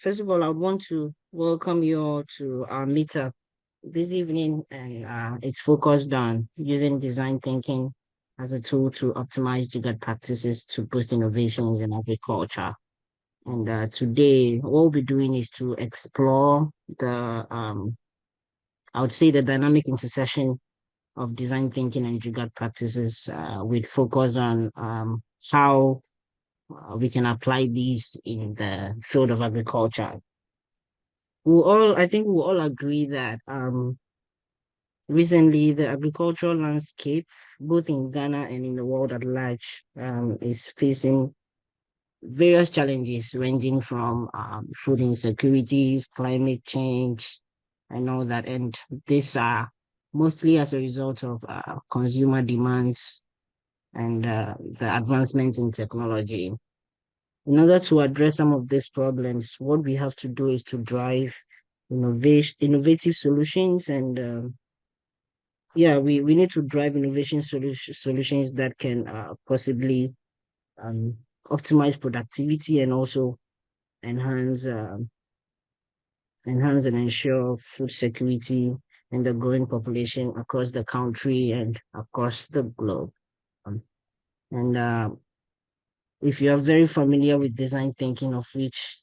First of all, I want to welcome you all to our meetup this evening, and it's focused on using design thinking as a tool to optimize jugaad practices to boost innovations in agriculture. And today, what we'll be doing is to explore I would say, the dynamic intersection of design thinking and jugaad practices, with focus on how we can apply these in the field of agriculture. I think we'll all agree that recently the agricultural landscape, both in Ghana and in the world at large, is facing various challenges ranging from food insecurities, climate change, and all that. And these are mostly as a result of consumer demands and the advancements in technology. In order to address some of these problems, what we have to do is to drive innovative solutions, and we need to drive solutions that can possibly um, optimize productivity and also enhance enhance and ensure food security in the growing population across the country and across the globe. Um, and if you are very familiar with design thinking, of which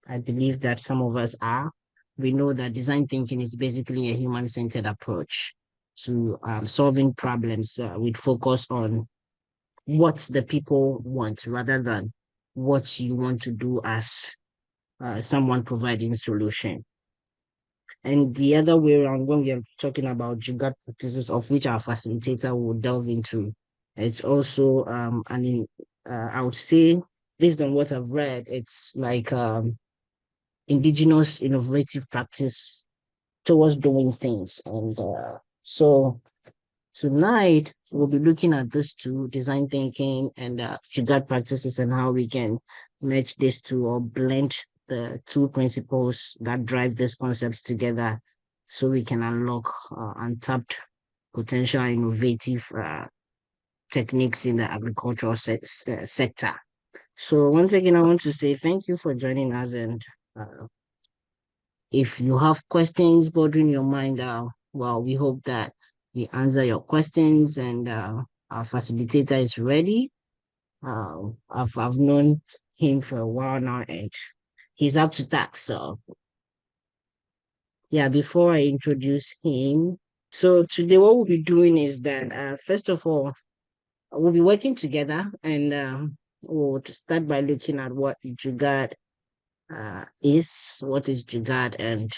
I believe that some of us are, we know that design thinking is basically a human-centered approach to solving problems with focus on what the people want rather than what you want to do as someone providing solution. And the other way around, when we are talking about Jugaad practices, of which our facilitator will delve into, it's also I would say, based on what I've read, it's like indigenous innovative practice towards doing things. And so tonight we'll be looking at these two, design thinking and Jugaad practices, and how we can merge these two or blend the two principles that drive these concepts together so we can unlock untapped potential innovative techniques in the agricultural sector. So once again, I want to say thank you for joining us. And if you have questions bothering your mind, well, we hope that we answer your questions, and our facilitator is ready. I've known him for a while now, and he's up to task. So yeah, before I introduce him, so today what we'll be doing is that first of all, we'll be working together, and we'll start by looking at what Jugaad what is Jugaad, and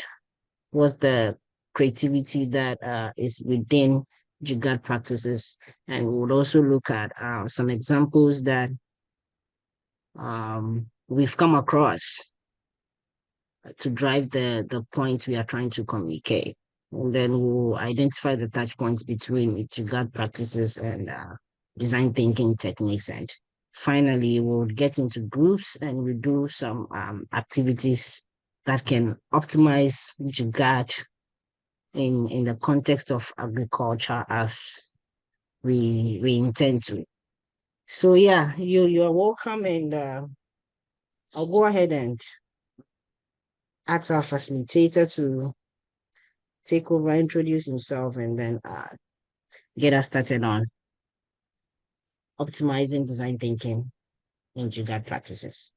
what's the creativity that is within Jugaad practices. And we would also look at some examples that we've come across to drive the point we are trying to communicate. And then we'll identify the touch points between Jugaad practices and design thinking techniques. And finally, we'll get into groups and we do some activities that can optimize Jugaad in the context of agriculture as we intend to. So yeah, you are welcome, and I'll go ahead and ask our facilitator to take over, introduce himself, and then get us started on optimizing design thinking in Jugaad practices.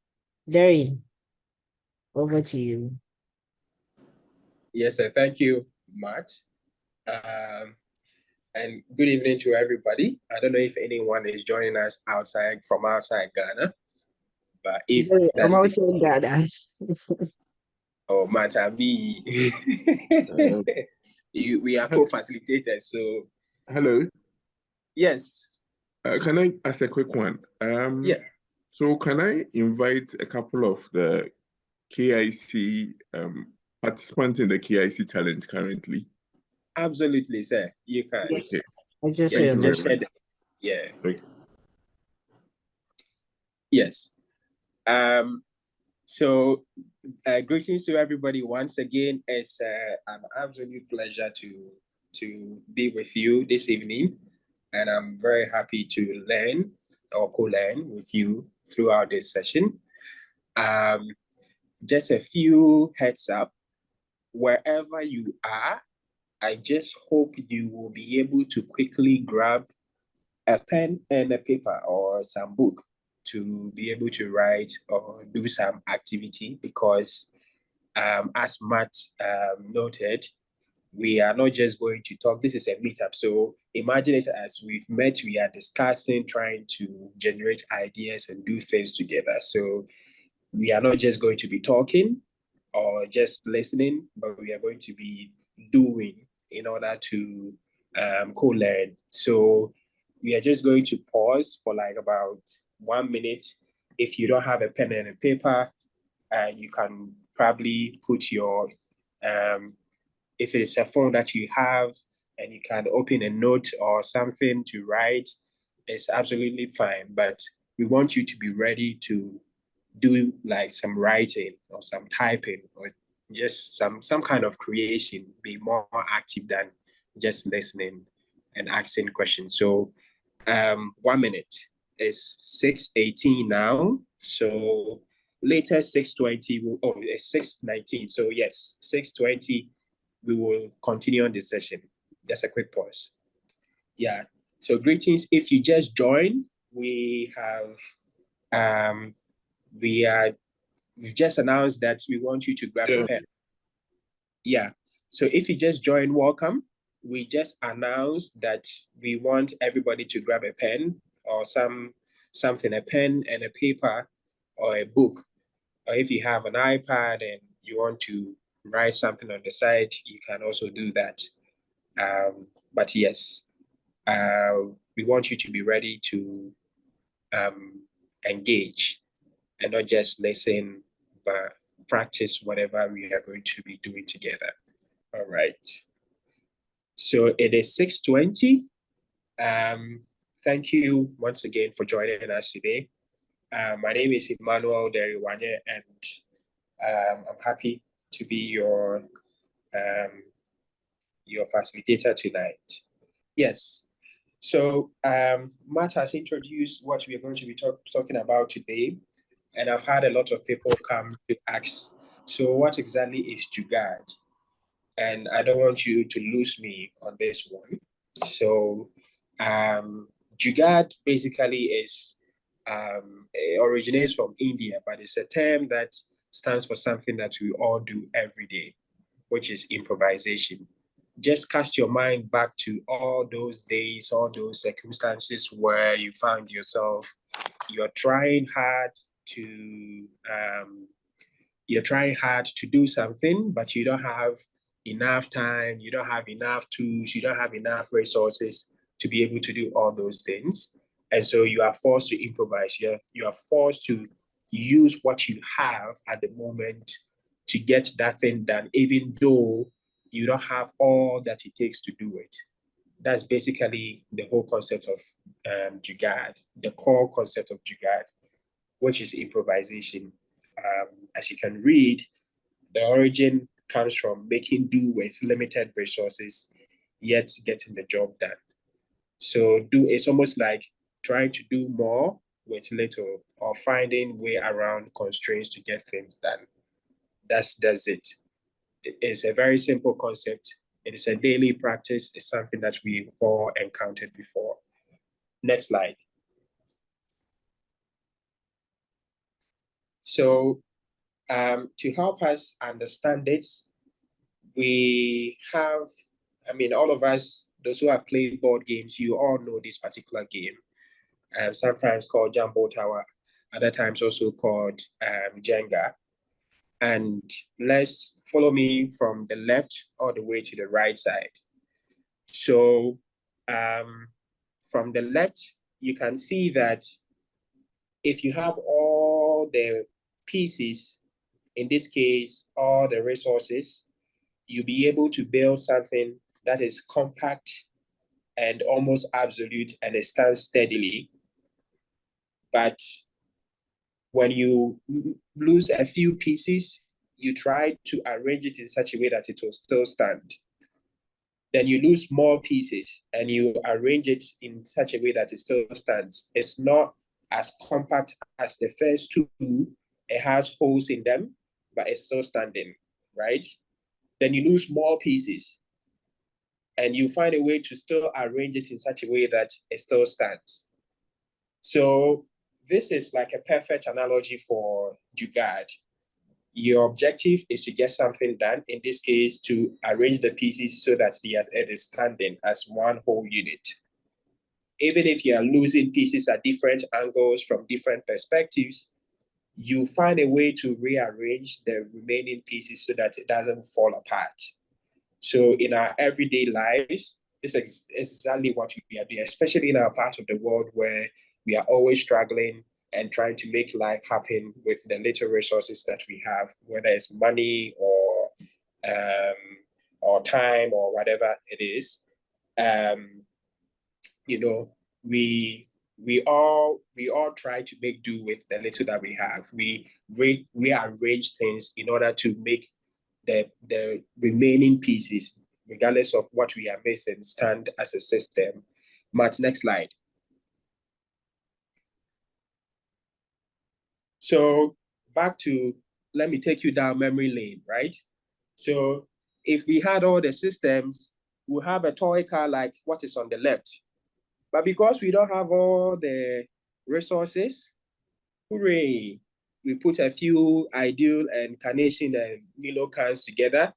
Derry, over to you. Yes, sir. Thank you, Matt. And good evening to everybody. I don't know if anyone is joining us from outside Ghana, but if I'm outside Ghana. Oh, Matt, we are co-facilitators. So, hello. Yes. Can I ask a quick one? Yeah. So can I invite a couple of the KIC participants in the KIC challenge currently? Absolutely, sir. You can. Yes. Okay. I just said yeah. Okay. Yes. So greetings to everybody once again. It's an absolute pleasure to be with you this evening, and I'm very happy to learn or co-learn with you throughout this session. just a few heads up. Wherever you are, I just hope you will be able to quickly grab a pen and a paper or some book to be able to write or do some activity, because as Matt noted, we are not just going to talk. This is a meetup. So imagine it as we've met, we are discussing, trying to generate ideas and do things together. So we are not just going to be talking or just listening, but we are going to be doing in order to co-learn. So we are just going to pause for like about 1 minute. If you don't have a pen and a paper, you can probably put your, if it's a phone that you have and you can open a note or something to write, it's absolutely fine. But we want you to be ready to do like some writing or some typing or just some kind of creation, be more active than just listening and asking questions. So 1 minute is 6:18 now. So later 6:20 it's 6:19. So yes, 6:20 we will continue on this session. Just a quick pause. Yeah. So greetings. If you just joined, we have we've just announced that we want you to grab a pen. Yeah. So if you just joined, welcome. We just announced that we want everybody to grab a pen or something, a pen and a paper or a book. Or if you have an iPad and you want to write something on the side, you can also do that. But yes, we want you to be ready to engage and not just listen, but practice whatever we are going to be doing together. All right. So it is 6:20. Thank you once again for joining us today. My name is Emmanuel Deriwanye, and I'm happy to be your facilitator tonight. Yes. So Matt has introduced what we are going to be talking about today, and I've had a lot of people come to ask, so what exactly is Jugaad? And I don't want you to lose me on this one. So Jugaad basically is, it originates from India, but it's a term that stands for something that we all do every day, which is improvisation. Just cast your mind back to all those days, all those circumstances where you found yourself, you're trying hard to do something, but you don't have enough time, you don't have enough tools, you don't have enough resources to be able to do all those things. And so you are forced to improvise. You are forced to use what you have at the moment to get that thing done, even though you don't have all that it takes to do it. That's basically the whole concept of Jugaad, the core concept of Jugaad, which is improvisation. As you can read, the origin comes from making do with limited resources, yet getting the job done. So it's almost like trying to do more with little, or finding way around constraints to get things done. That's it. It's a very simple concept. It is a daily practice. It's something that we've all encountered before. Next slide. So to help us understand this, we have, all of us, those who have played board games, you all know this particular game, sometimes called Jumbo Tower, other times also called Jenga. And let's follow me from the left all the way to the right side. So from the left, you can see that if you have all the pieces, in this case, all the resources, you'll be able to build something that is compact and almost absolute, and it stands steadily. But when you lose a few pieces, you try to arrange it in such a way that it will still stand. Then you lose more pieces and you arrange it in such a way that it still stands. It's not as compact as the first two. It has holes in them, but it's still standing, right? Then you lose more pieces, and you find a way to still arrange it in such a way that it still stands. So this is like a perfect analogy for Jugaad. Your objective is to get something done, in this case, to arrange the pieces so that it is standing as one whole unit. Even if you are losing pieces at different angles from different perspectives, you find a way to rearrange the remaining pieces so that it doesn't fall apart. So in our everyday lives, this is exactly what we are doing, especially in our part of the world where we are always struggling and trying to make life happen with the little resources that we have, whether it's money or time or whatever it is. You know, we all try to make do with the little that we have. We rearrange things in order to make the remaining pieces, regardless of what we are missing, stand as a system. Matt, next slide. So back to, let me take you down memory lane, right? So if we had all the systems, we'll have a toy car like what is on the left. But because we don't have all the resources, hooray, we put a few Ideal and Carnation and Milo cans together,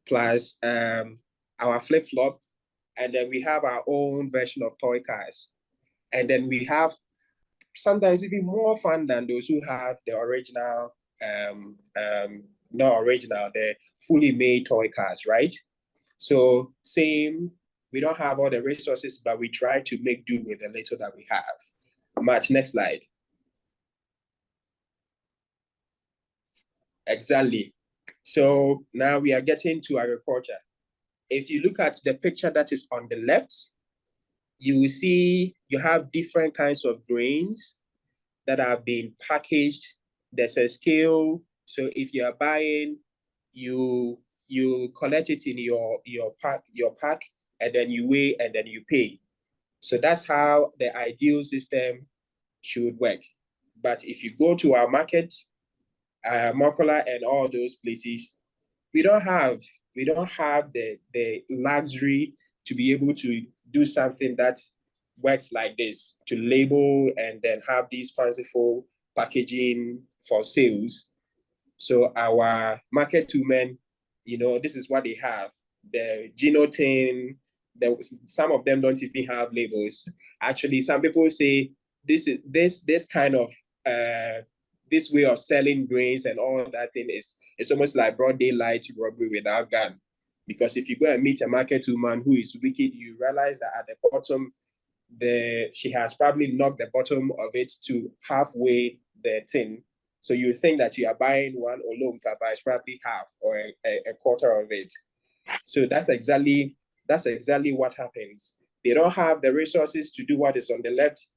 plus our flip-flop, and then we have our own version of toy cars. And then we have sometimes even more fun than those who have the original, not original, the fully made toy cars, right? So same, we don't have all the resources, but we try to make do with the little that we have. Matt, next slide. Exactly. So now we are getting to agriculture. If you look at the picture that is on the left, you will see you have different kinds of grains that have been packaged. There's a scale. So if you are buying, you collect it in your pack, and then you weigh and then you pay. So that's how the ideal system should work. But if you go to our market, Mokola and all those places, we don't have the luxury to be able to do something that works like this, to label and then have these fanciful packaging for sales. So our market women, this is what they have. The genotin, some of them don't even have labels. Actually, some people say this kind of this way of selling grains and all that thing it's almost like broad daylight robbery without gun. Because if you go and meet a market woman who is wicked, you realize that at the bottom, she has probably knocked the bottom of it to halfway the tin. So you think that you are buying one olomka, but it's probably half or a quarter of it. So that's exactly what happens. They don't have the resources to do what is on the left,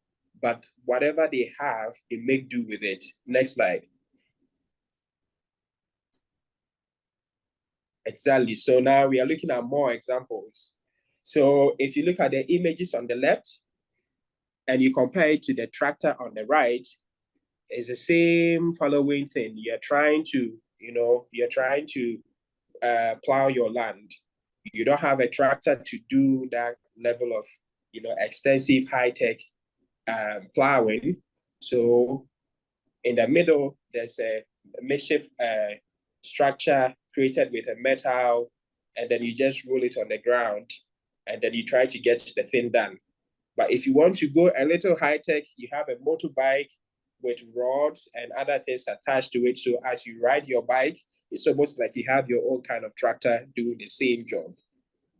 but whatever they have, they make do with it. Next slide. Exactly. So now we are looking at more examples. So if you look at the images on the left and you compare it to the tractor on the right, it's the same following thing. You're trying to plow your land. You don't have a tractor to do that level of, extensive high-tech plowing. So in the middle, there's a makeshift structure created with a metal, and then you just roll it on the ground, and then you try to get the thing done. But if you want to go a little high-tech, you have a motorbike with rods and other things attached to it. So as you ride your bike, it's almost like you have your own kind of tractor doing the same job.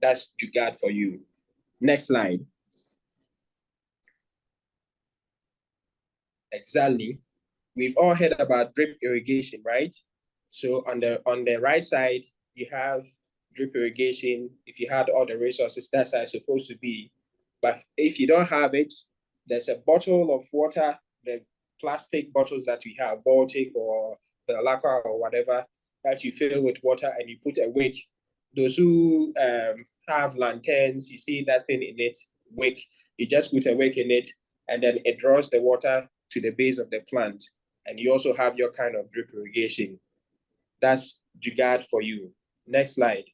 That's Jugaad for you. Next slide. Exactly. We've all heard about drip irrigation, right? So on the right side, you have drip irrigation. If you had all the resources, that's how it's supposed to be. But if you don't have it, there's a bottle of water, the plastic bottles that we have, Baltic or the lacquer or whatever, that you fill with water and you put a wick. Those who have lanterns, you see that thing in it, wick. You just put a wick in it, and then it draws the water to the base of the plant. And you also have your kind of drip irrigation. That's Jugaad for you. Next slide.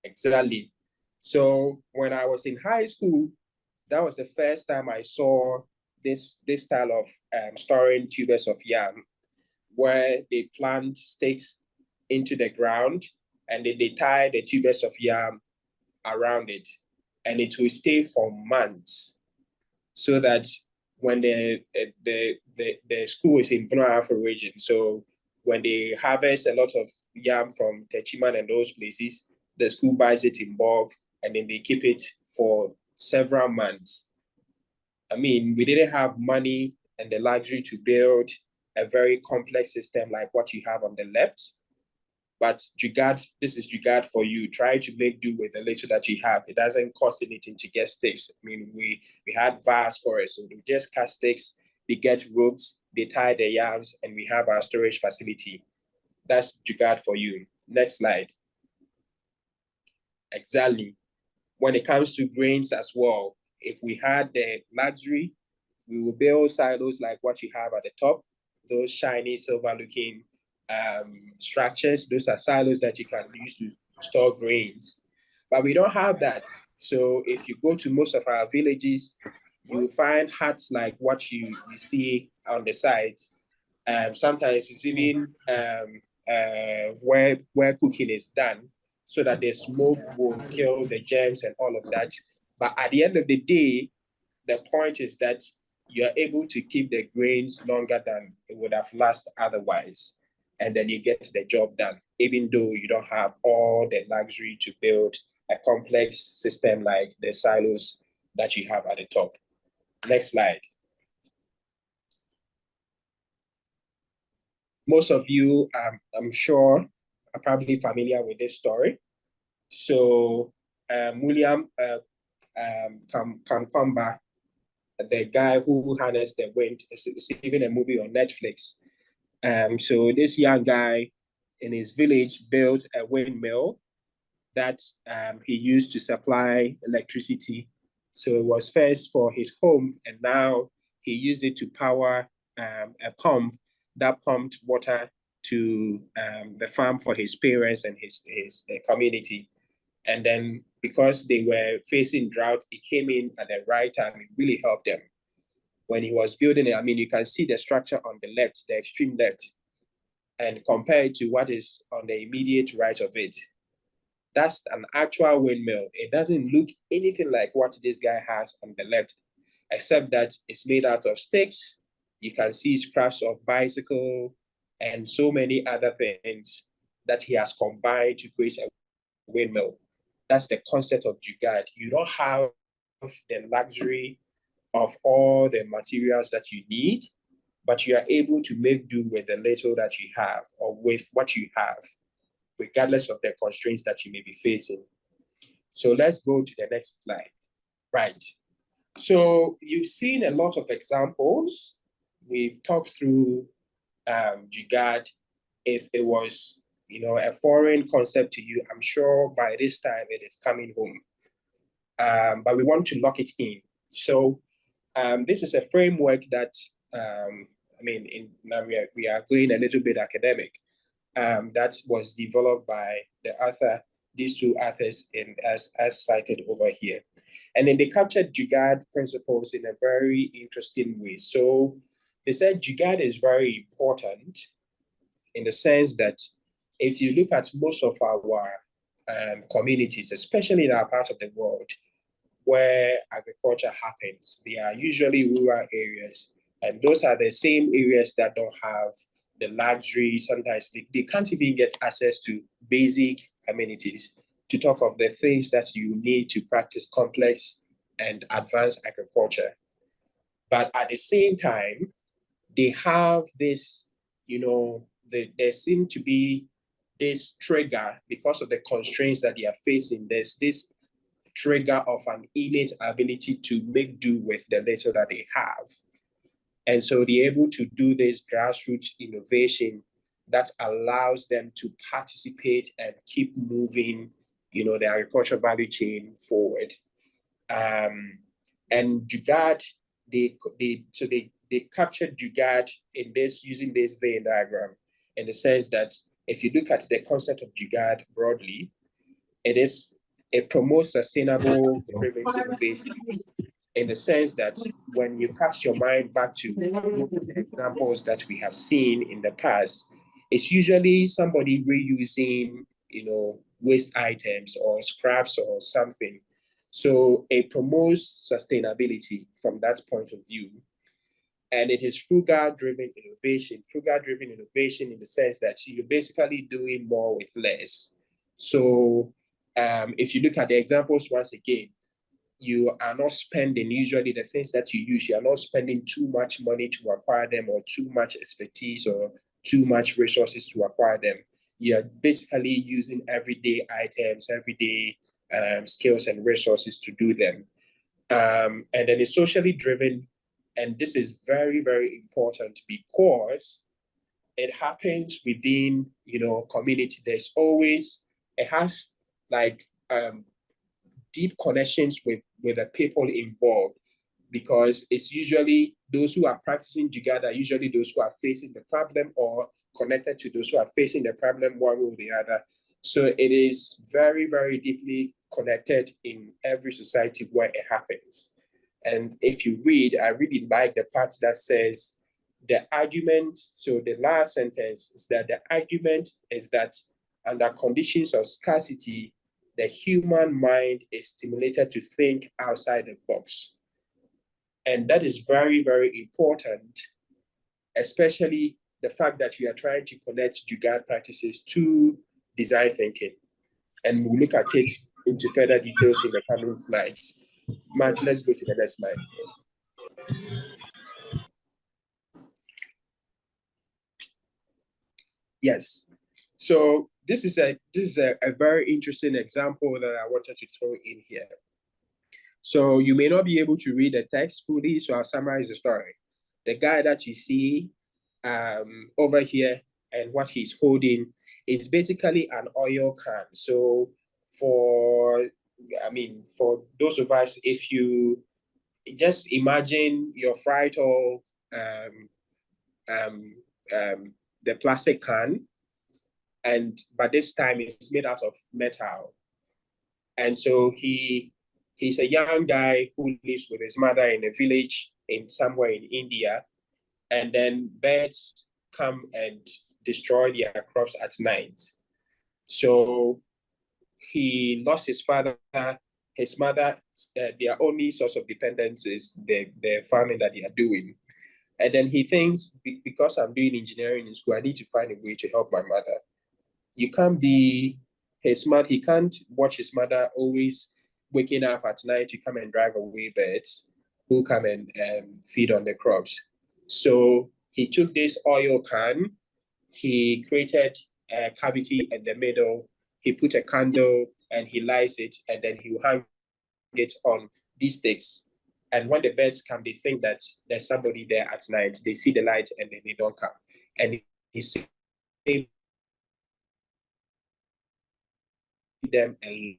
Exactly. So when I was in high school, that was the first time I saw this style of storing tubers of yam, where they plant stakes into the ground and then they tie the tubers of yam around it, and it will stay for months, so that when the school is in Bono region, so when they harvest a lot of yam from Techiman and those places, the school buys it in bulk and then they keep it for several months. I mean, we didn't have money and the luxury to build a very complex system like what you have on the left. But Jugaad, this is Jugaad for you. Try to make do with the little that you have. It doesn't cost anything to get sticks. I mean, we had vast forests, so we just cut sticks, they get ropes, they tie the yams, and we have our storage facility. That's Jugaad for you. Next slide. Exactly. When it comes to grains as well, if we had the luxury, we will build silos like what you have at the top, those shiny silver-looking structures. Those are silos that you can use to store grains. But we don't have that. So if you go to most of our villages, you will find huts like what you see on the sides. Sometimes it's even where cooking is done, so that the smoke will kill the germs and all of that. But at the end of the day, the point is that you're able to keep the grains longer than it would have lasted otherwise. And then you get the job done, even though you don't have all the luxury to build a complex system like the silos that you have at the top. Next slide. Most of you, I'm sure, are probably familiar with this story. So William Kamkwamba, the guy who harnessed the wind, is even a movie on Netflix. So this young guy in his village built a windmill that he used to supply electricity. So it was first for his home, and now he used it to power a pump that pumped water to the farm for his parents and his community. And then because they were facing drought, it came in at the right time. It really helped them. When he was building it, I mean, you can see the structure on the left, the extreme left, and compare it to what is on the immediate right of it. That's an actual windmill. It doesn't look anything like what this guy has on the left, except that it's made out of sticks. You can see scraps of bicycle and so many other things that he has combined to create a windmill. That's the concept of Jugaad. You don't have the luxury of all the materials that you need, but you are able to make do with the little that you have or with what you have, regardless of the constraints that you may be facing. So let's go to the next slide. Right. So you've seen a lot of examples. We've talked through Jugaad. If it was, a foreign concept to you, I'm sure by this time it is coming home. But we want to lock it in. So this is a framework that, now we are going a little bit academic. That was developed by these two authors as cited over here. And then they captured Jugaad principles in a very interesting way. So they said Jugaad is very important in the sense that if you look at most of our communities, especially in our part of the world, where agriculture happens, they are usually rural areas. And those are the same areas that don't have the luxury. Sometimes they can't even get access to basic amenities, to talk of the things that you need to practice complex and advanced agriculture. But at the same time, they have this, there seem to be this trigger because of the constraints that they are facing. There's this trigger of an innate ability to make do with the little that they have. And so they're able to do this grassroots innovation that allows them to participate and keep moving, the agricultural value chain forward. And Jugaad, they they captured Jugaad in this, using this Venn diagram, in the sense that if you look at the concept of Jugaad broadly, it promotes sustainable driven innovation, in the sense that when you cast your mind back to most of the examples that we have seen in the past, it's usually somebody reusing, waste items or scraps or something. So it promotes sustainability from that point of view. And it is frugal-driven innovation. Frugal-driven innovation in the sense that you're basically doing more with less. So if you look at the examples once again, you are not spending, usually the things that you use, you are not spending too much money to acquire them, or too much expertise or too much resources to acquire them. You're basically using everyday items, everyday skills and resources to do them. And then it's socially driven. And this is very, very important because it happens within, community. There's always, it has like deep connections with the people involved, because it's usually those who are practicing Jugaad are usually those who are facing the problem, or connected to those who are facing the problem one way or the other. So it is very, very deeply connected in every society where it happens. And if you read, I really like the part that says the argument, so the last sentence is that the argument is that under conditions of scarcity, the human mind is stimulated to think outside the box. And that is very, very important, especially the fact that we are trying to connect Jugaad practices to design thinking. And we'll look at it into further details in the coming slides. Matt, let's go to the next slide. Yes. So this is a very interesting example that I wanted to throw in here. So you may not be able to read the text fully, so I'll summarize the story. The guy that you see over here, and what he's holding is basically an oil can. So for those of us, if you just imagine your fried oil, the plastic can, but this time it's made out of metal. And so he's a young guy who lives with his mother in a village somewhere in India. And then birds come and destroy their crops at night. So he lost his father, his mother, their only source of dependence is the farming that they are doing. And then he thinks, because I'm doing engineering in school, I need to find a way to help my mother. You can't be his mother, he can't watch his mother always waking up at night to come and drive away birds who come and feed on the crops. So he took this oil can, he created a cavity in the middle, he put a candle and he lights it, and then he will hang it on these sticks. And when the birds come, they think that there's somebody there at night. They see the light and then they don't come. And he saved them a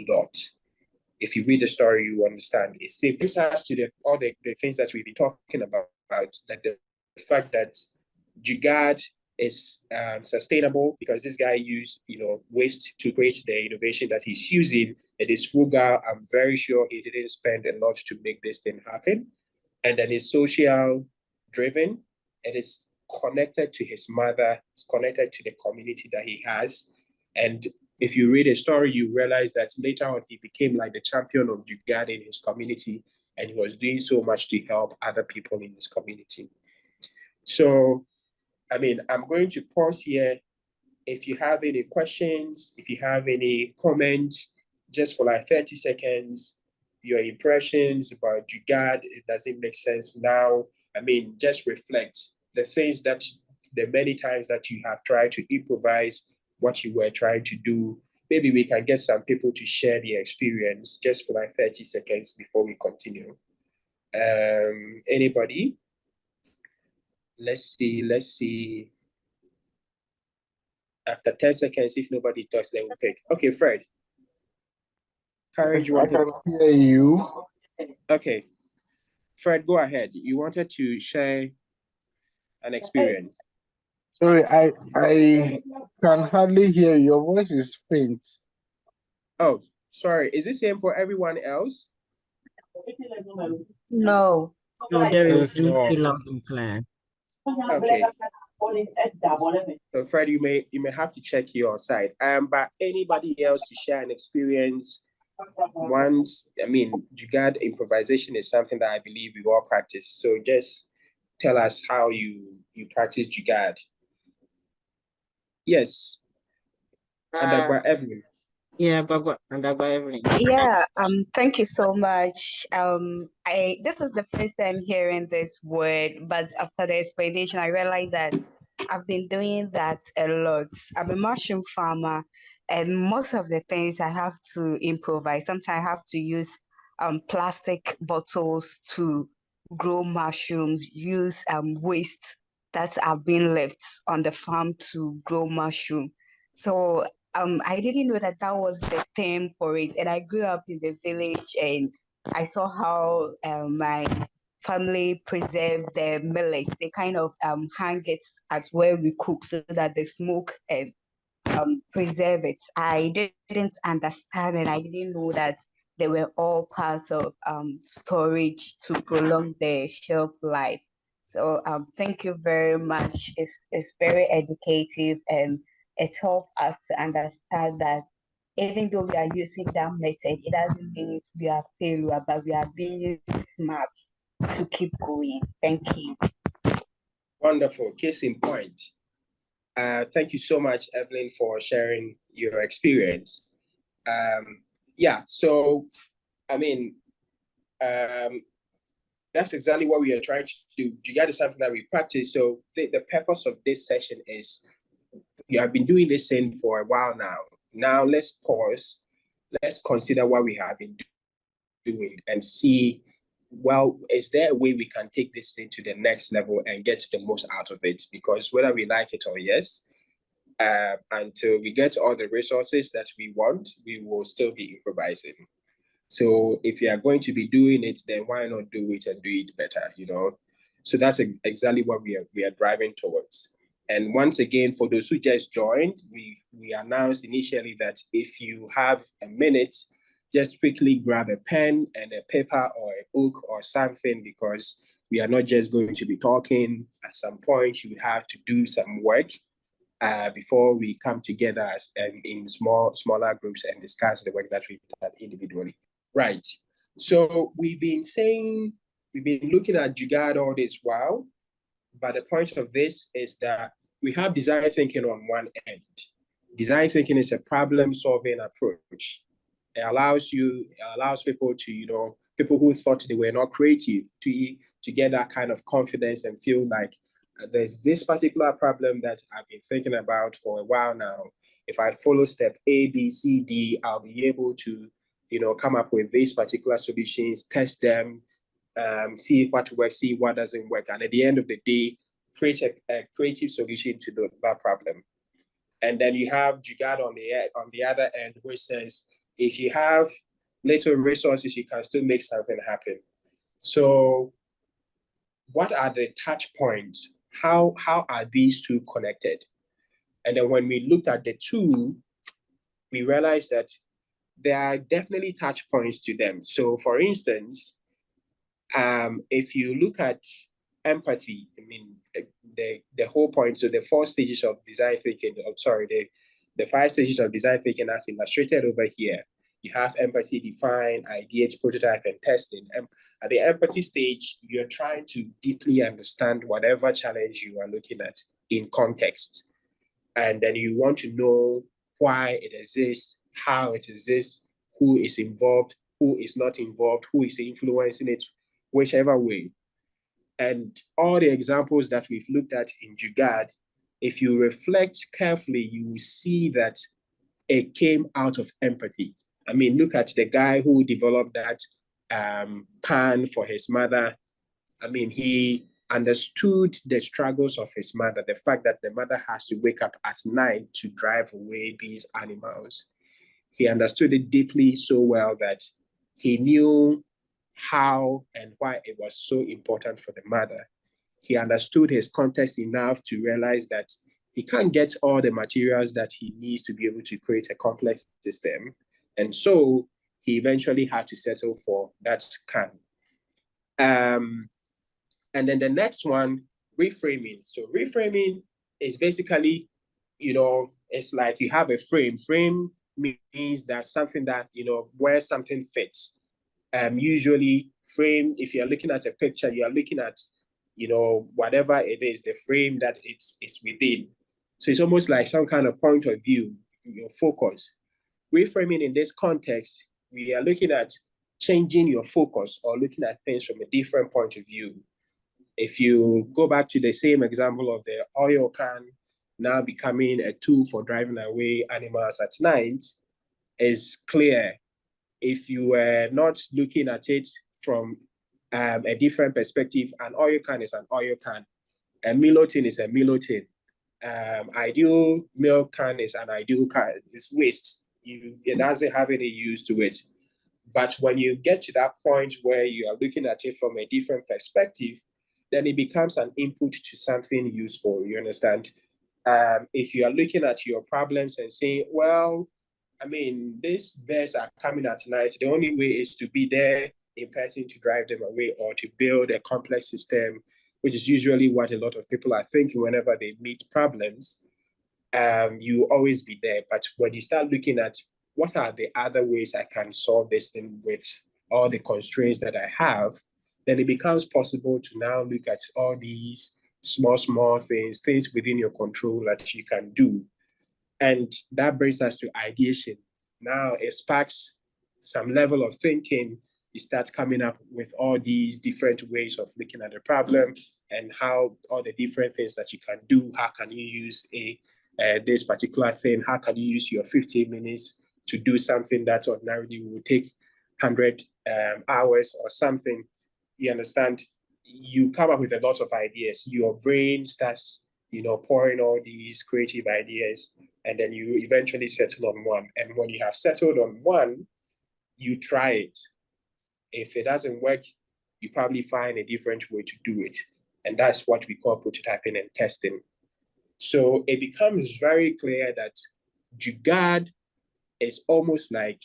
lot. If you read the story, you understand. It brings us to all the things that we've been talking about, like the fact that Jugaad is sustainable because this guy used waste to create the innovation that he's using. It is frugal. I'm very sure he didn't spend a lot to make this thing happen. And then it's social driven. It is connected to his mother. It's connected to the community that he has. And if you read a story, you realize that later on he became like the champion of Jugaad in his community, and he was doing so much to help other people in his community. So, I'm going to pause here. If you have any questions, if you have any comments, just for like 30 seconds, your impressions about Jugaad, does it make sense now? Just reflect the things the many times that you have tried to improvise what you were trying to do. Maybe we can get some people to share their experience just for like 30 seconds before we continue. Anybody? Let's see. After 10 seconds, if nobody talks, then we'll pick. Okay, Fred. Yes, I can hear you. Okay. Fred, go ahead. You wanted to share an experience. Sorry, I can hardly hear you. Your voice is faint. Oh, sorry. Is this same for everyone else? No. No, there is No. loud and clear. Okay. So Fred, you may have to check your side. But anybody else to share an experience? Once, I mean, Jugaad improvisation is something that I believe we all practice. So just tell us how you practice Jugaad. Yes. And Evelyn. Yeah, but Evelyn. Yeah, thank you so much. This is the first time hearing this word, but after the explanation, I realized that I've been doing that a lot. I'm a mushroom farmer, and most of the things I have to improvise. Sometimes I have to use plastic bottles to grow mushrooms, use waste that have been left on the farm to grow mushroom. So I didn't know that that was the term for it. And I grew up in the village, and I saw how my family preserve the millet. They kind of hang it at where we cook so that the smoke and preserve it. I didn't understand, and I didn't know that they were all parts of storage to prolong the shelf life. So thank you very much. It's very educative, and it helps us to understand that even though we are using that method, it doesn't mean we are failure, but we are being smart to keep going. Thank you. Wonderful. Case in point. Thank you so much, Evelyn, for sharing your experience. Yeah, so, I mean, that's exactly what we are trying to do. Jugaad is something that we practice. So the purpose of this session is, you have been doing this thing for a while now. Now let's pause. Let's consider what we have been doing and see, well, is there a way we can take this thing to the next level and get the most out of it? Because whether we like it or yes, until we get all the resources that we want, we will still be improvising. So if you are going to be doing it, then why not do it and do it better, you know? So that's exactly what we are driving towards. And once again, for those who just joined, we announced initially that if you have a minute, just quickly grab a pen and a paper or a book or something, because we are not just going to be talking. At some point, you have to do some work before we come together in smaller groups and discuss the work that we've done individually. Right. So we've been looking at Jugaad all this while, but the point of this is that we have design thinking on one end. Design thinking is a problem-solving approach. It allows people to, people who thought they were not creative to get that kind of confidence and feel like there's this particular problem that I've been thinking about for a while now. If I follow step A, B, C, D, I'll be able to come up with these particular solutions, test them, see what works, see what doesn't work, and at the end of the day, create a creative solution to that problem. And then you have Jugaad on the other end, which says, if you have little resources, you can still make something happen. So what are the touch points? How are these two connected? And then when we looked at the two, we realized that there are definitely touch points to them. So for instance, if you look at empathy, I mean, the whole point, so the 4 stages of design thinking, the 5 stages of design thinking as illustrated over here. You have empathy, define, ideate, prototype, and testing. And at the empathy stage, you're trying to deeply understand whatever challenge you are looking at in context. And then you want to know why it exists, how it exists, who is involved, who is not involved, who is influencing it, whichever way. And all the examples that we've looked at in Jugaad, if you reflect carefully, you will see that it came out of empathy. I mean, look at the guy who developed that pan for his mother. I mean, he understood the struggles of his mother, the fact that the mother has to wake up at night to drive away these animals. He understood it deeply so well that he knew how and why it was so important for the mother. He understood his context enough to realize that he can't get all the materials that he needs to be able to create a complex system. And so he eventually had to settle for that can. And then the next one, reframing. So reframing is basically, it's like you have a frame. Frame means that something that, where something fits. Usually frame, if you're looking at a picture, you're looking at, whatever it is, the frame that it's within. So it's almost like some kind of point of view, your focus. Reframing in this context, we are looking at changing your focus or looking at things from a different point of view. If you go back to the same example of the oil can now becoming a tool for driving away animals at night, is clear. If you were not looking at it from a different perspective, an oil can is an oil can. A Milo tin is a Milo tin. Ideal milk can is an ideal can. It's waste. It doesn't have any use to it. But when you get to that point where you are looking at it from a different perspective, then it becomes an input to something useful. You understand? If you are looking at your problems and saying, well, I mean, these bears are coming at night. The only way is to be there in person to drive them away or to build a complex system, which is usually what a lot of people are thinking whenever they meet problems. You always be there. But when you start looking at what are the other ways I can solve this thing with all the constraints that I have, then it becomes possible to now look at all these small things within your control that you can do. And that brings us to ideation. Now it sparks some level of thinking. You start coming up with all these different ways of looking at the problem and how all the different things that you can do. How can you use this particular thing? How can you use your 15 minutes to do something that ordinarily would take 100 hours or something? You understand? You come up with a lot of ideas. Your brain starts, pouring all these creative ideas, and then you eventually settle on one. And when you have settled on one, you try it. If it doesn't work, you probably find a different way to do it. And that's what we call prototyping and testing. So it becomes very clear that Jugaad is almost like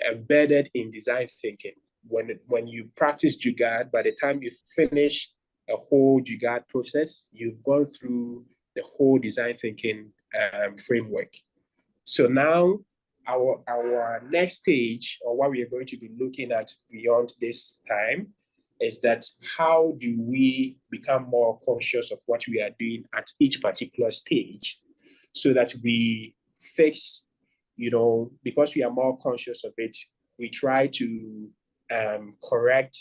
embedded in design thinking. When you practice Jugaad, by the time you finish a whole Jugaad process, you've gone through the whole design thinking framework. So now our next stage, or what we are going to be looking at beyond this time, is that how do we become more conscious of what we are doing at each particular stage so that we fix, because we are more conscious of it, we try to correct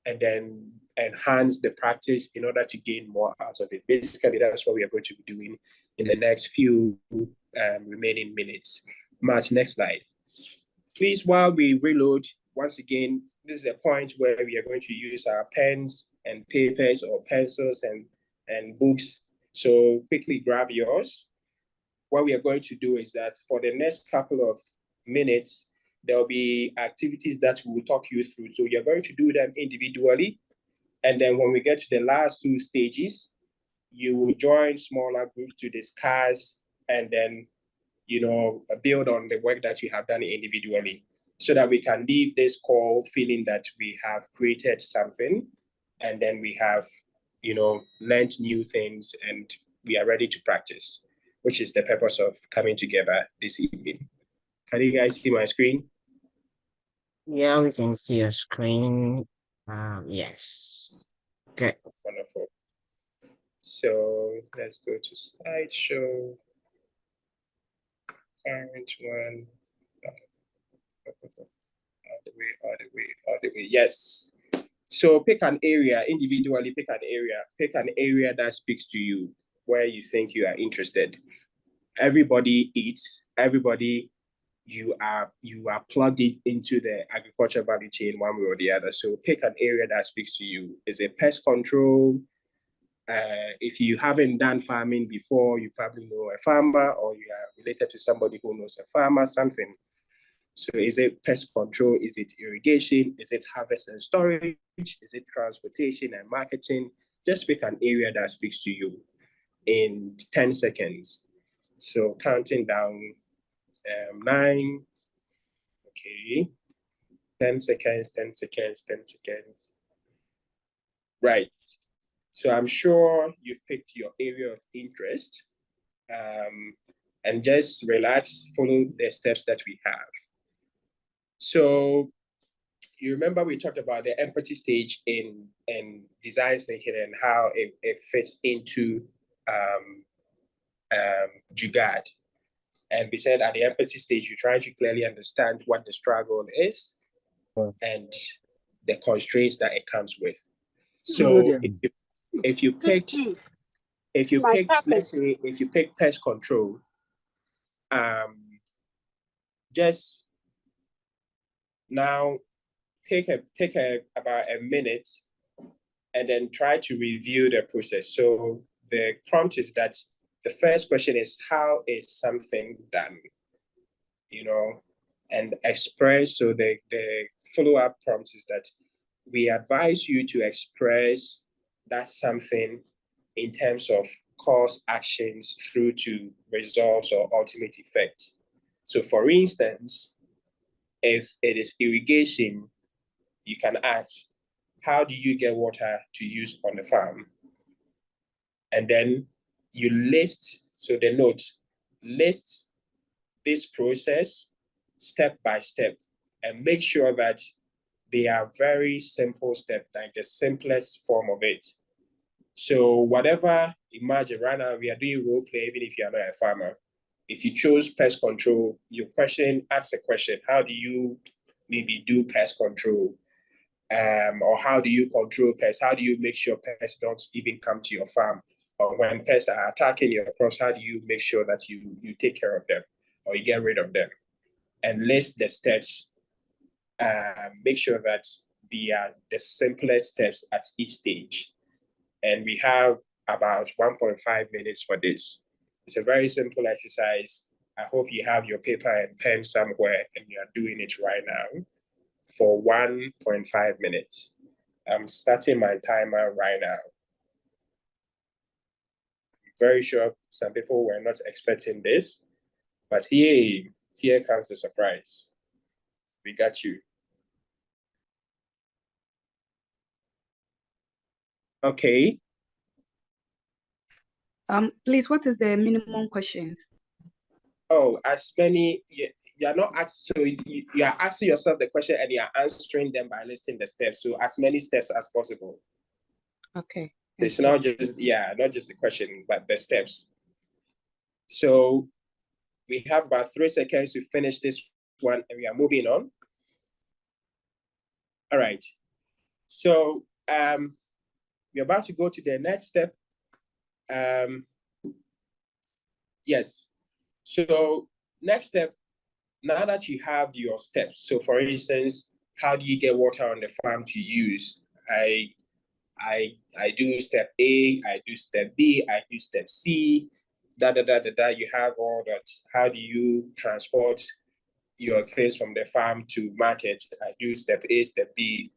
and then enhance the practice in order to gain more out of it. Basically, that's what we are going to be doing in the next few remaining minutes. March, next slide. Please, while we reload, once again, this is a point where we are going to use our pens and papers or pencils and books. So quickly grab yours. What we are going to do is that for the next couple of minutes, there'll be activities that we will talk you through. So you're going to do them individually. And then when we get to the last two stages, you will join smaller groups to discuss and then, build on the work that you have done individually so that we can leave this call feeling that we have created something and then we have, learned new things and we are ready to practice, which is the purpose of coming together this evening. Can you guys see my screen? Yeah, we can see your screen. Yes. Okay. Wonderful. So let's go to slideshow. Current one. All the way. Yes. So pick an area, individually pick an area that speaks to you, where you think you are interested. Everybody eats, you are plugged into the agriculture value chain one way or the other. So pick an area that speaks to you. Is it pest control? If you haven't done farming before, you probably know a farmer or you are related to somebody who knows a farmer, something. So is it pest control? Is it irrigation? Is it harvest and storage? Is it transportation and marketing? Just pick an area that speaks to you in 10 seconds. So counting down, 9, okay, 10 seconds, 10 seconds, 10 seconds. Right. So I'm sure you've picked your area of interest, and just relax, follow the steps that we have. So you remember we talked about the empathy stage in design thinking and how it fits into Jugaad. And we said at the empathy stage, you're trying to clearly understand what the struggle is and the constraints that it comes with. So if you picked, let's say, if you pick pest control, just now take about a minute and then try to review the process. So the prompt is that the first question is, how is something done? You know, and express. So the follow-up prompt is that we advise you to express that something in terms of cause, actions through to results or ultimate effects. So for instance, if it is irrigation, you can ask, how do you get water to use on the farm? And then you list, so the note, list this process step by step and make sure that they are very simple steps, like the simplest form of it. So whatever, imagine right now we are doing role play, even if you are not a farmer. If you chose pest control, your question, ask a question, how do you maybe do pest control? Or how do you control pests? How do you make sure pests don't even come to your farm? Or when pests are attacking your crops, how do you make sure that you take care of them or you get rid of them? And list the steps. Make sure that they are the simplest steps at each stage. And we have about 1.5 minutes for this. It's a very simple exercise. I hope you have your paper and pen somewhere and you are doing it right now for 1.5 minutes. I'm starting my timer right now. I'm very sure some people were not expecting this, but here comes the surprise. We got you. Okay. Please, what is the minimum questions? Oh, as many, you are not asking, so you are asking yourself the question and you are answering them by listing the steps. So as many steps as possible. Okay. It's not just, not just the question, but the steps. So we have about 3 seconds to finish this one and we are moving on. All right. So we're about to go to the next step. Yes. So next step, now that you have your steps, so for instance, how do you get water on the farm to use? I do step A, I do step B, I do step C, you have all that. How do you transport your things from the farm to market? I do step A, step B.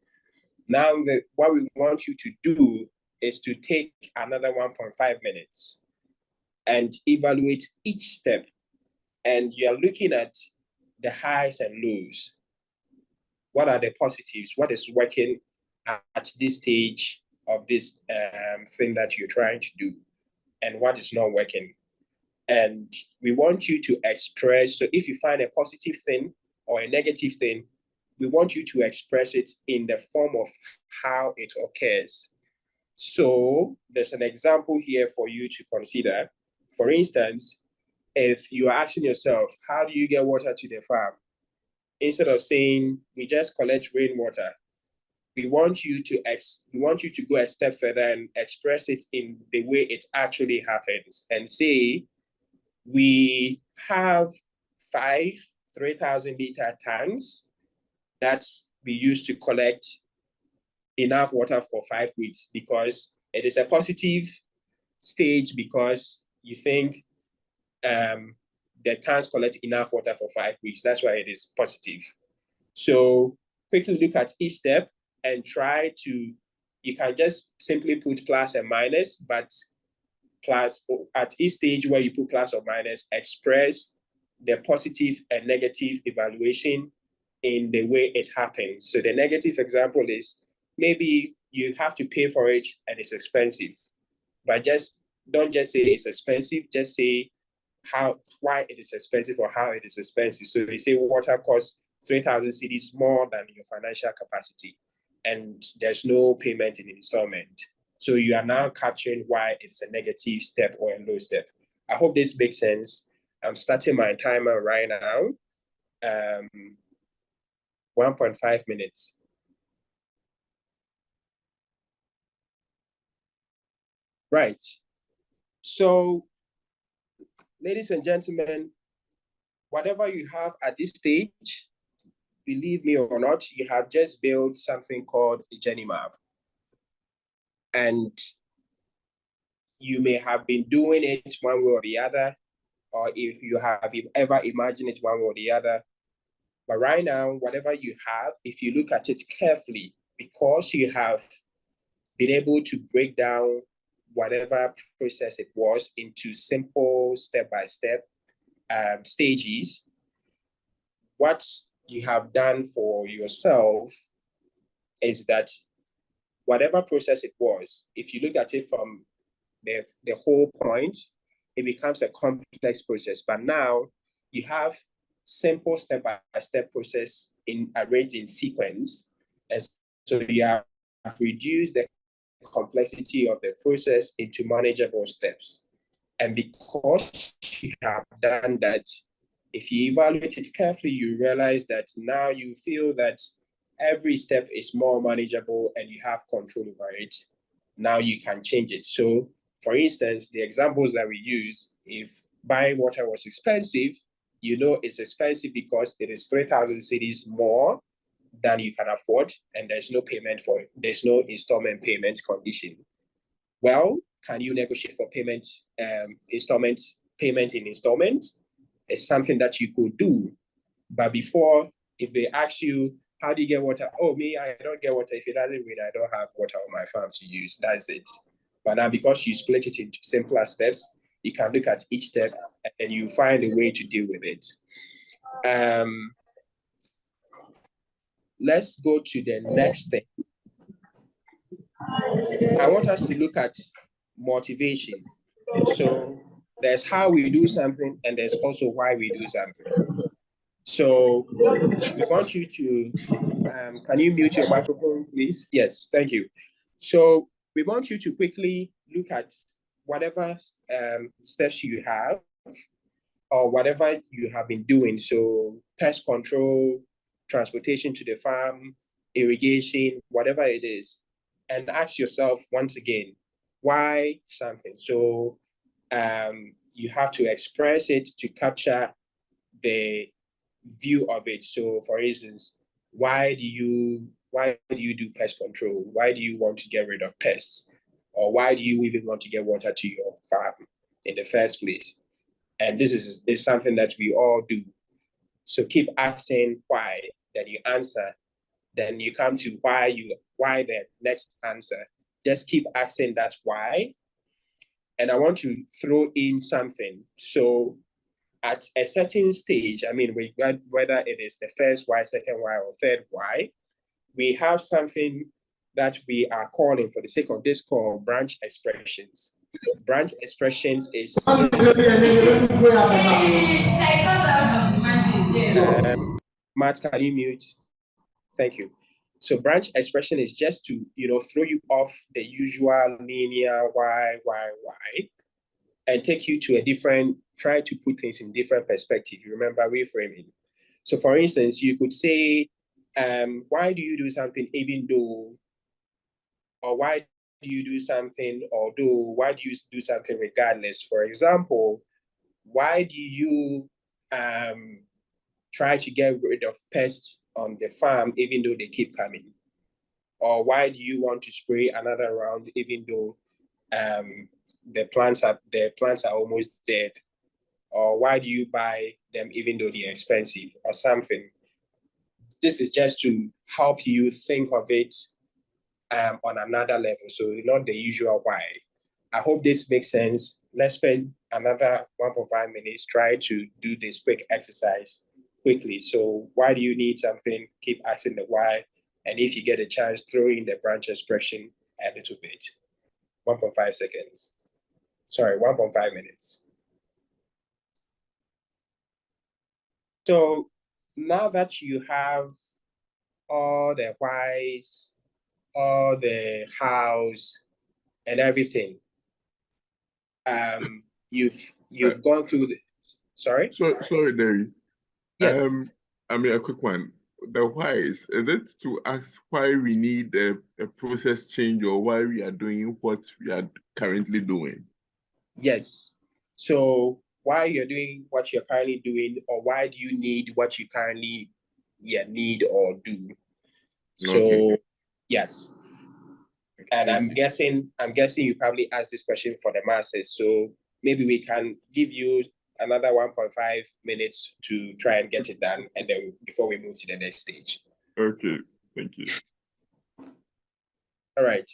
Now what we want you to do is to take another 1.5 minutes and evaluate each step. And you're looking at the highs and lows. What are the positives? What is working at this stage of this thing that you're trying to do? And what is not working? And we want you to express, so if you find a positive thing or a negative thing, we want you to express it in the form of how it occurs. So there's an example here for you to consider. For instance, if you are asking yourself, how do you get water to the farm? Instead of saying, we just collect rainwater, we want you to go a step further and express it in the way it actually happens and say, we have 5 3,000-liter tanks that we use to collect enough water for 5 weeks, because it is a positive stage because you think the tanks collect enough water for 5 weeks. That's why it is positive. So quickly look at each step and try to, you can just simply put plus and minus, but plus at each stage where you put plus or minus, express the positive and negative evaluation in the way it happens. So the negative example is maybe you have to pay for it and it's expensive, but don't just say it's expensive, just say why it is expensive or how it is expensive. So they say water costs 3,000 cedis more than your financial capacity, and there's no payment in installment. So you are now capturing why it's a negative step or a low step. I hope this makes sense. I'm starting my timer right now. 1.5 minutes. Right. So, ladies and gentlemen, whatever you have at this stage, believe me or not, you have just built something called a journey map. And you may have been doing it one way or the other, or if you have ever imagined it one way or the other. But right now, whatever you have, if you look at it carefully, because you have been able to break down whatever process it was into simple step-by-step stages, what you have done for yourself is that whatever process it was, if you look at it from the whole point, it becomes a complex process. But now you have simple step-by-step process arranged in sequence. And so you have reduced the complexity of the process into manageable steps. And because you have done that, if you evaluate it carefully, you realize that now you feel that every step is more manageable and you have control over it. Now you can change it. So, for instance, the examples that we use, if buying water was expensive, you know it's expensive because it is 3,000 cedis more than you can afford, and there's no payment for it. There's no installment payment condition. Well, can you negotiate for payment in installment? It's something that you could do. But before, if they ask you, how do you get water? Oh, me, I don't get water. If it doesn't rain, I don't have water on my farm to use. That's it. But now, because you split it into simpler steps, you can look at each step and you find a way to deal with it. Let's go to the next thing. I want us to look at motivation. So there's how we do something, and there's also why we do something. So we want you to, can you mute your microphone, please? Yes, thank you. So we want you to quickly look at whatever steps you have or whatever you have been doing. So pest control, transportation to the farm, irrigation, whatever it is, and ask yourself once again, why something? So you have to express it to capture the view of it. So for instance, why do you do pest control? Why do you want to get rid of pests? Or why do you even want to get water to your farm in the first place? And this is something that we all do. So keep asking why, then you answer, then you come to why the next answer. Just keep asking that why. And I want to throw in something. So at a certain stage, I mean, whether it is the first why, second why, or third why, we have something that we are calling, for the sake of this call, branch expressions. Branch expressions is Matt, can you mute? Thank you. So branch expression is just to throw you off the usual linear why, and take you to a different, try to put things in different perspective. You remember reframing. So for instance, you could say, why do you do something even though, or why do you do something although, why do you do something regardless? For example, why do you try to get rid of pests on the farm even though they keep coming? Or why do you want to spray another round even though the plants are almost dead? Or why do you buy them even though they're expensive or something? This is just to help you think of it on another level. So not the usual why. I hope this makes sense. Let's spend another 1.5 minutes, try to do this quick exercise quickly. So why do you need something? Keep asking the why. And if you get a chance, throw in the branch expression a little bit. 1.5 seconds. Sorry, 1.5 minutes. So now that you have all the whys, all the hows, and everything, you've gone through the, sorry? Sorry, Derry. Yes. I mean, a quick one. The why is it to ask why we need a process change or why we are doing what we are currently doing? Yes. So why you're doing what you're currently doing, or why do you need what you currently need or do? So Okay. yes. And I'm guessing you probably asked this question for the masses. So maybe we can give you another 1.5 minutes to try and get it done, and then before we move to the next stage. Okay, thank you. All right.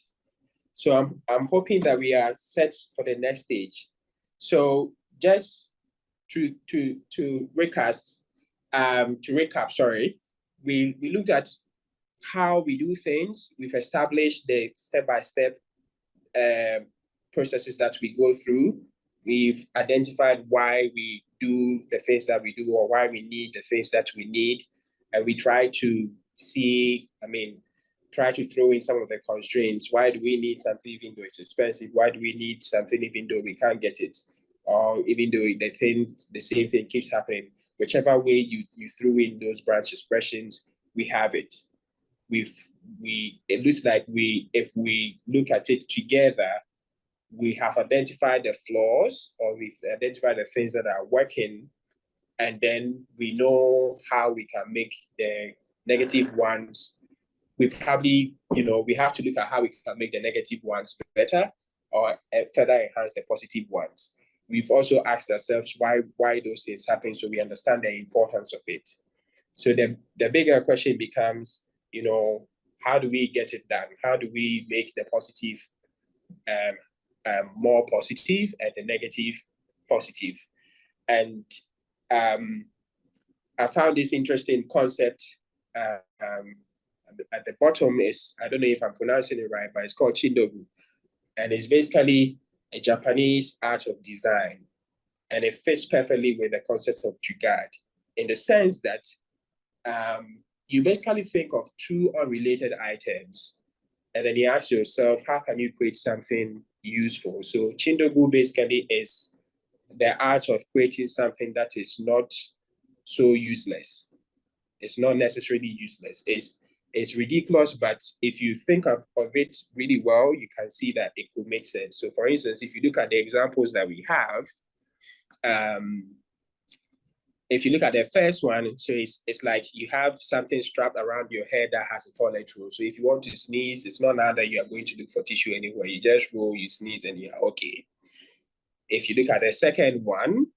So I'm hoping that we are set for the next stage. So just to recast, to recap, sorry, we looked at how we do things. We've established the step-by-step processes that we go through. We've identified why we do the things that we do or why we need the things that we need. And we try to try to throw in some of the constraints. Why do we need something even though it's expensive? Why do we need something even though we can't get it? Or even though the same thing keeps happening? Whichever way you threw in those branch expressions, we have it. It looks like if we look at it together, we have identified the flaws, or we've identified the things that are working, and then we know how we can make the negative ones. We probably, we have to look at how we can make the negative ones better or further enhance the positive ones. We've also asked ourselves why those things happen, so we understand the importance of it. So the bigger question becomes, how do we get it done? How do we make the positive more positive and the negative positive? And I found this interesting concept at the bottom is, I don't know if I'm pronouncing it right, but it's called Chindogu. And it's basically a Japanese art of design. And it fits perfectly with the concept of Jugaad, in the sense that you basically think of two unrelated items, and then you ask yourself, how can you create something useful? So Chindogu basically is the art of creating something that is not so useless. It's not necessarily useless. It's ridiculous, but if you think of it really well, you can see that it could make sense. So for instance, if you look at the examples that we have, if you look at the first one, so it's like you have something strapped around your head that has a toilet roll. So if you want to sneeze, it's not now that you are going to look for tissue anywhere. You just roll, you sneeze, and you're okay. If you look at the second one,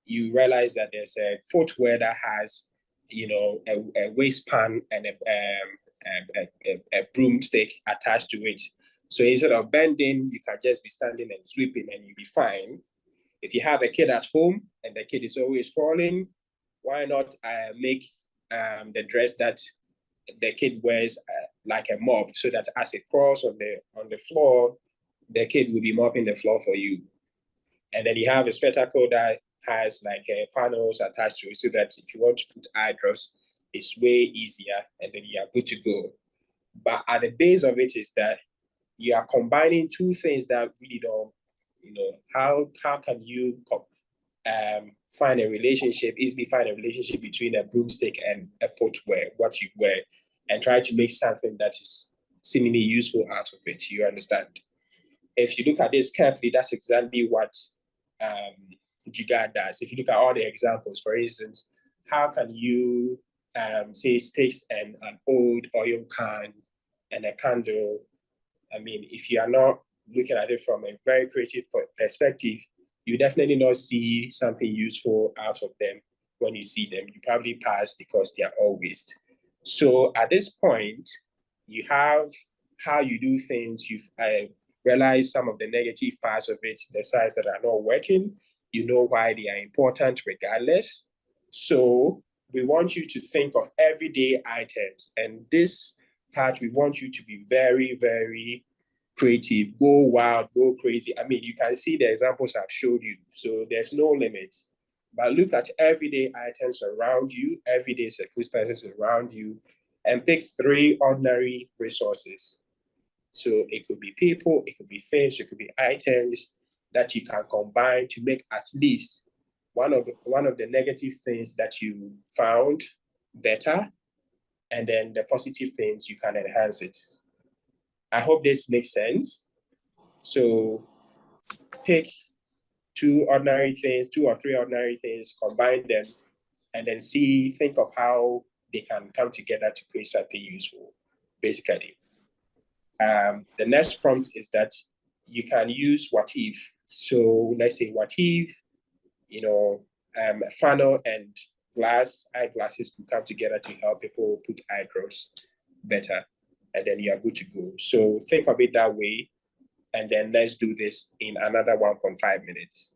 you realize that there's a footwear that has, a waistband and a broomstick attached to it. So instead of bending, you can just be standing and sweeping and you'll be fine. If you have a kid at home and the kid is always crawling, why not make the dress that the kid wears like a mop, so that as it crawls on the floor, the kid will be mopping the floor for you. And then you have a spectacle that has like funnels attached to it, so that if you want to put eye drops, it's way easier, and then you are good to go. But at the base of it is that you are combining two things that really don't, how can you find a relationship, easily find a relationship between a broomstick and a footwear, what you wear, and try to make something that is seemingly useful out of it. You understand? If you look at this carefully, that's exactly what Jugaad does. If you look at all the examples, for instance, how can you say it takes an old oil can and a candle? I mean, if you are not looking at it from a very creative perspective, you definitely not see something useful out of them when you see them. You probably pass because they are all waste. So at this point, you have how you do things. You've realized some of the negative parts of it, the sides that are not working. You know why they are important regardless. So we want you to think of everyday items. And this part, we want you to be very, very creative, go wild, go crazy. I mean, you can see the examples I've showed you. So there's no limit. But look at everyday items around you, everyday circumstances around you, and pick 3 ordinary resources. So it could be people, it could be things, it could be items that you can combine to make at least one of the negative things that you found better, and then the positive things you can enhance it. I hope this makes sense. So pick 2 or 3 ordinary things, combine them, and then think of how they can come together to create something useful, basically. The next prompt is that you can use what if. So let's say what if, funnel and eyeglasses could come together to help people put eye drops better, and then you are good to go. So think of it that way, and then let's do this in another 1.5 minutes.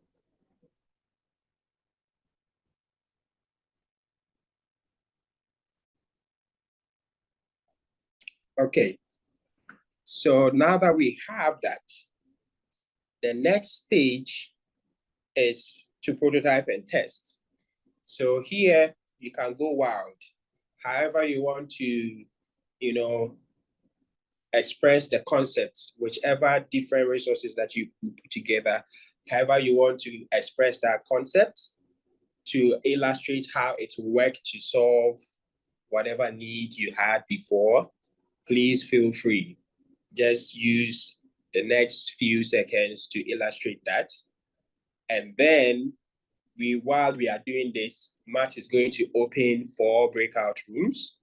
Okay, so now that we have that, the next stage is to prototype and test. So here you can go wild. However you want to, express the concepts, whichever different resources that you put together, however you want to express that concept to illustrate how it will work to solve whatever need you had before, please feel free. Just use the next few seconds to illustrate that. And then while we are doing this, Matt is going to open 4 breakout rooms.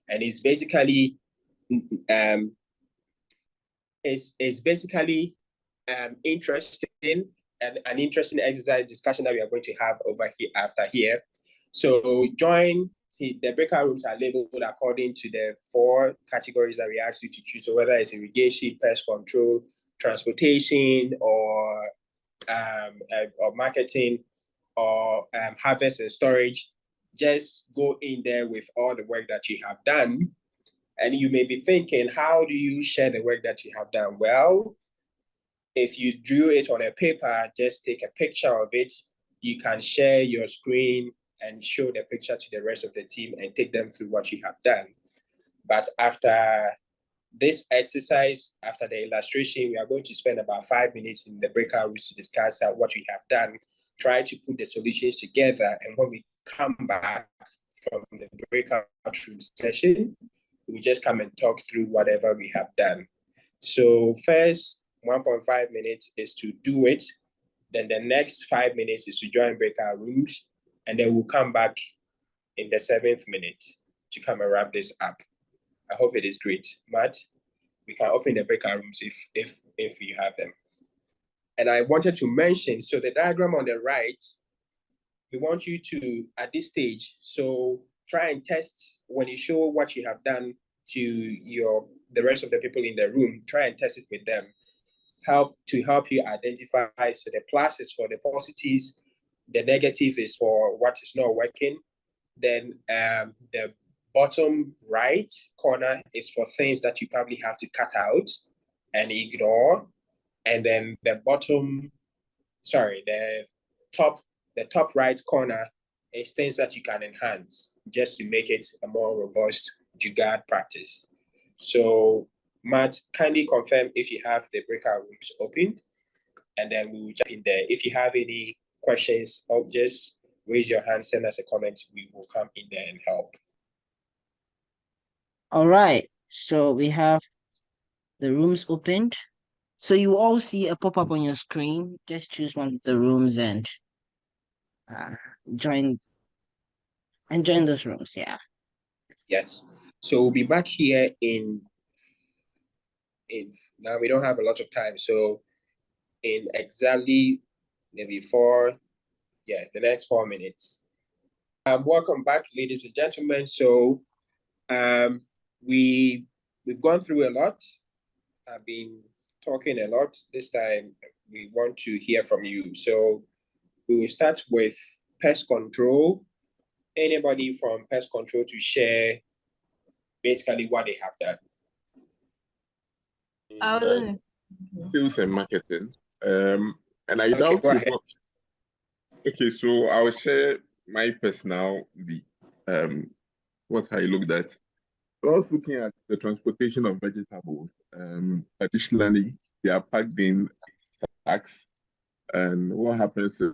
And it's basically interesting and an interesting exercise discussion that we are going to have over here after here. So join. The breakout rooms are labeled according to the 4 categories that we asked you to choose. So whether it's irrigation, pest control, transportation, or marketing, or harvest and storage, just go in there with all the work that you have done. And you may be thinking, how do you share the work that you have done? Well, if you drew it on a paper, just take a picture of it. You can share your screen and show the picture to the rest of the team and take them through what you have done. But after this exercise, after the illustration, we are going to spend about 5 minutes in the breakout rooms to discuss what we have done, try to put the solutions together. And when we come back from the breakout room session, we just come and talk through whatever we have done. So first 1.5 minutes is to do it. Then the next 5 minutes is to join breakout rooms. And then we'll come back in the 7th minute to come and wrap this up. I hope it is great. Matt, we can open the breakout rooms if you have them. And I wanted to mention, so the diagram on the right, we want you to, at this stage, so try and test when you show what you have done to the rest of the people in the room, try and test it with them. Help you identify, so the plus is for the positives, the negative is for what is not working. Then the bottom right corner is for things that you probably have to cut out and ignore. And then the top right corner is things that you can enhance just to make it a more robust Jugaad practice. So Matt, kindly confirm if you have the breakout rooms opened, and then we will jump in there. If you have any questions, just raise your hand, send us a comment. We will come in there and help. All right. So we have the rooms opened. So you all see a pop-up on your screen. Just choose one of the rooms and join those rooms. Yeah. Yes. So we'll be back here in now we don't have a lot of time. So in exactly maybe the next 4 minutes. Welcome back, ladies and gentlemen. So we've gone through a lot. I've been talking a lot. This time we want to hear from you. So we will start with pest control. Anybody from pest control to share basically what they have done? Sales and marketing. And I doubt go ahead. Okay, so I'll share my personal what I looked at. I was looking at the transportation of vegetables. Additionally, they are packed in sacks, and what happens is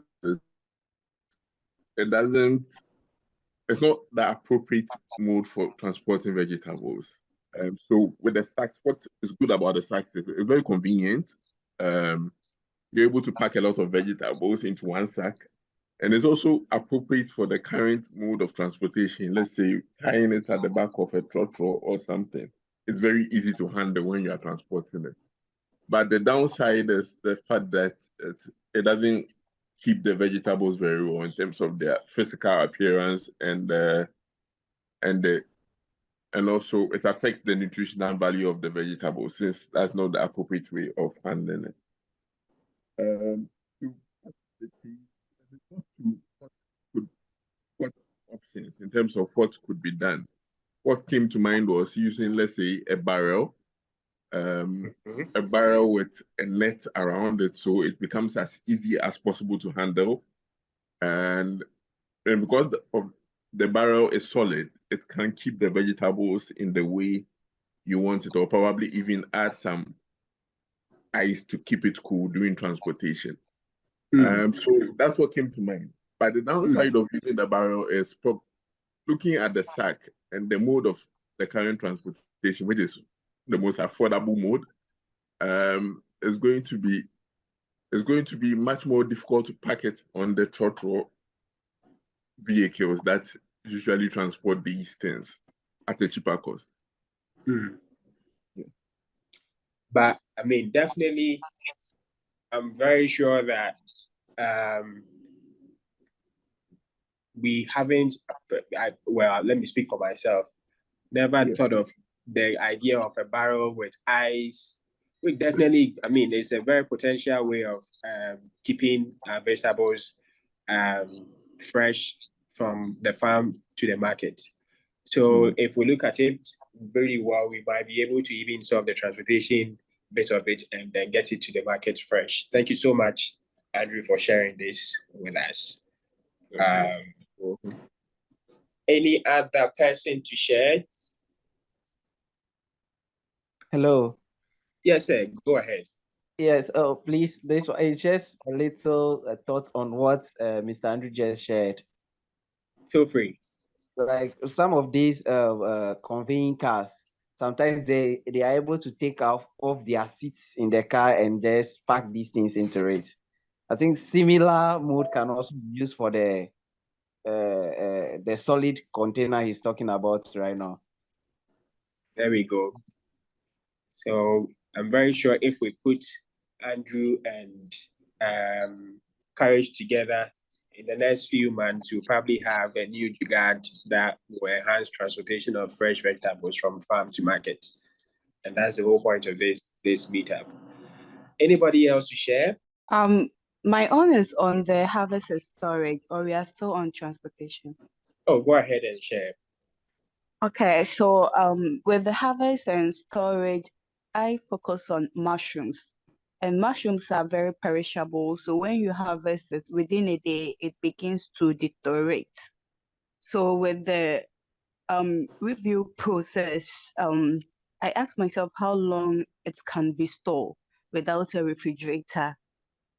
it's not the appropriate mode for transporting vegetables. So with the sacks, what is good about the sacks is it's very convenient. You're able to pack a lot of vegetables into one sack. And it's also appropriate for the current mode of transportation. Let's say tying it at the back of a trotro or something. It's very easy to handle when you are transporting it. But the downside is the fact that it doesn't keep the vegetables very well in terms of their physical appearance and also it affects the nutritional value of the vegetables since that's not the appropriate way of handling it. What options in terms of what could be done? What came to mind was using, let's say, a barrel with a net around it, so it becomes as easy as possible to handle. And because the barrel is solid, it can keep the vegetables in the way you want it, or probably even add some ice to keep it cool during transportation. So that's what came to mind. But the downside of using the barrel is looking at the sack and the mode of the current transportation, which is the most affordable mode, is going to be much more difficult to pack it on the trotro vehicles that usually transport these things at a cheaper cost. Yeah. But I mean, definitely, I'm very sure that we haven't, let me speak for myself, never thought of the idea of a barrel with ice. We definitely, I mean, it's a very potential way of keeping vegetables fresh from the farm to the market. So if we look at it very well, we might be able to even solve the transportation bit of it and then get it to the market fresh. Thank you so much, Andrew, for sharing this with us. Any other person to share? Hello. Yes, sir. Go ahead. Yes. Oh, please. This is just a little thought on what Mr. Andrew just shared. Feel free. Like some of these conveying cars, sometimes they are able to take off their seats in the car and just pack these things into it. I think similar mode can also be used for the solid container he's talking about right now. There we go. So I'm very sure if we put Andrew and Courage together in the next few months, we'll probably have a new Jugaad that will enhance transportation of fresh vegetables from farm to market. And that's the whole point of this meetup. Anybody else to share? My own is on the harvest and storage, or we are still on transportation. Oh, go ahead and share. Okay, so with the harvest and storage, I focus on mushrooms. And mushrooms are very perishable. So when you harvest it, within a day, it begins to deteriorate. So with the review process, I asked myself how long it can be stored without a refrigerator.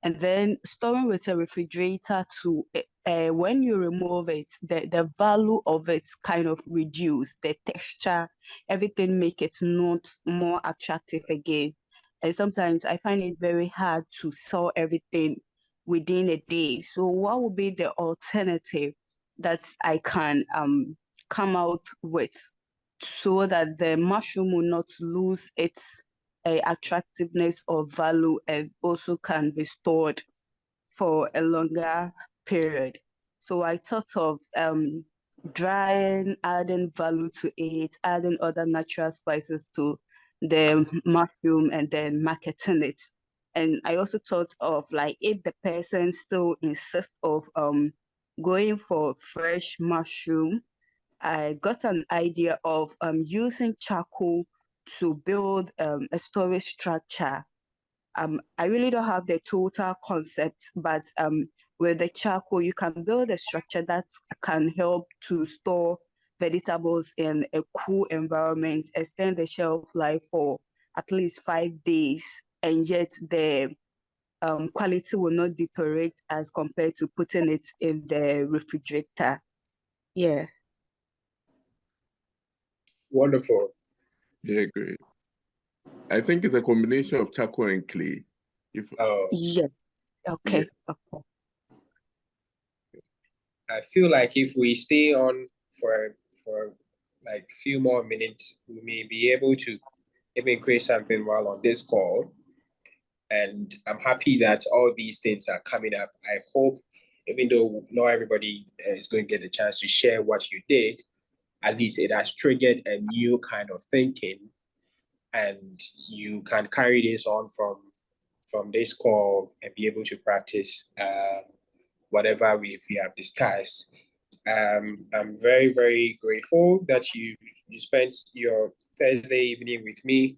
And then storing with a refrigerator to when you remove it, the value of it kind of reduce, the texture, everything make it not more attractive again. And sometimes I find it very hard to sell everything within a day. So what would be the alternative that I can come out with so that the mushroom will not lose its attractiveness or value and also can be stored for a longer period. So I thought of drying, adding value to it, adding other natural spices to the mushroom, and then marketing it. And I also thought of, like, if the person still insists of going for fresh mushroom, I got an idea of using charcoal to build a storage structure. I really don't have the total concept, but with the charcoal, you can build a structure that can help to store vegetables in a cool environment, extend the shelf life for at least 5 days, and yet the quality will not deteriorate as compared to putting it in the refrigerator. Yeah. Wonderful. Yeah, great. I think it's a combination of charcoal and clay. If Yes. Okay. Yeah. Okay. I feel like if we stay on for like few more minutes, we may be able to even create something while on this call. And I'm happy that all these things are coming up. I hope, even though not everybody is going to get a chance to share what you did, at least it has triggered a new kind of thinking, and you can carry this on from this call and be able to practice whatever we have discussed. I'm very, very grateful that you spent your Thursday evening with me.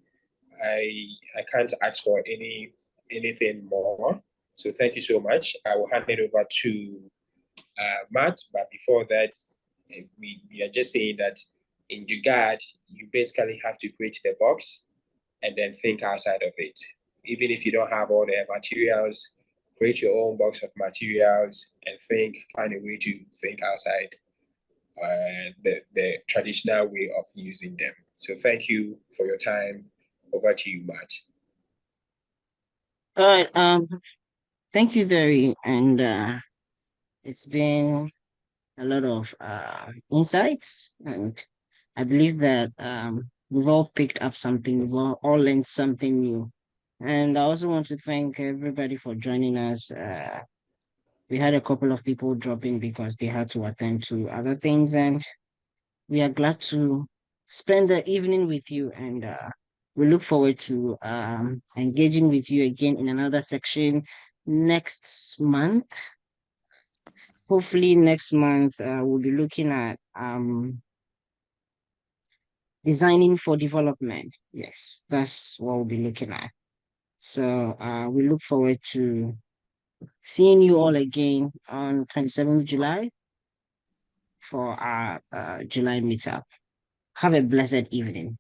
I can't ask for anything more. So thank you so much. I will hand it over to Matt. But before that, we are just saying that in Jugaad, you basically have to create the box and then think outside of it. Even if you don't have all the materials, create your own box of materials and find a way to think outside the traditional way of using them. So thank you for your time. Over to you, Matt. All right. Thank you, Derry, and it's been a lot of insights, and I believe that we've all picked up something, we've all learned something new. And I also want to thank everybody for joining us. We had a couple of people drop in because they had to attend to other things, and we are glad to spend the evening with you. And we look forward to engaging with you again in another section next month. Hopefully, next month we'll be looking at designing for development. Yes, that's what we'll be looking at. So we look forward to seeing you all again on 27th July for our July meetup. Have a blessed evening.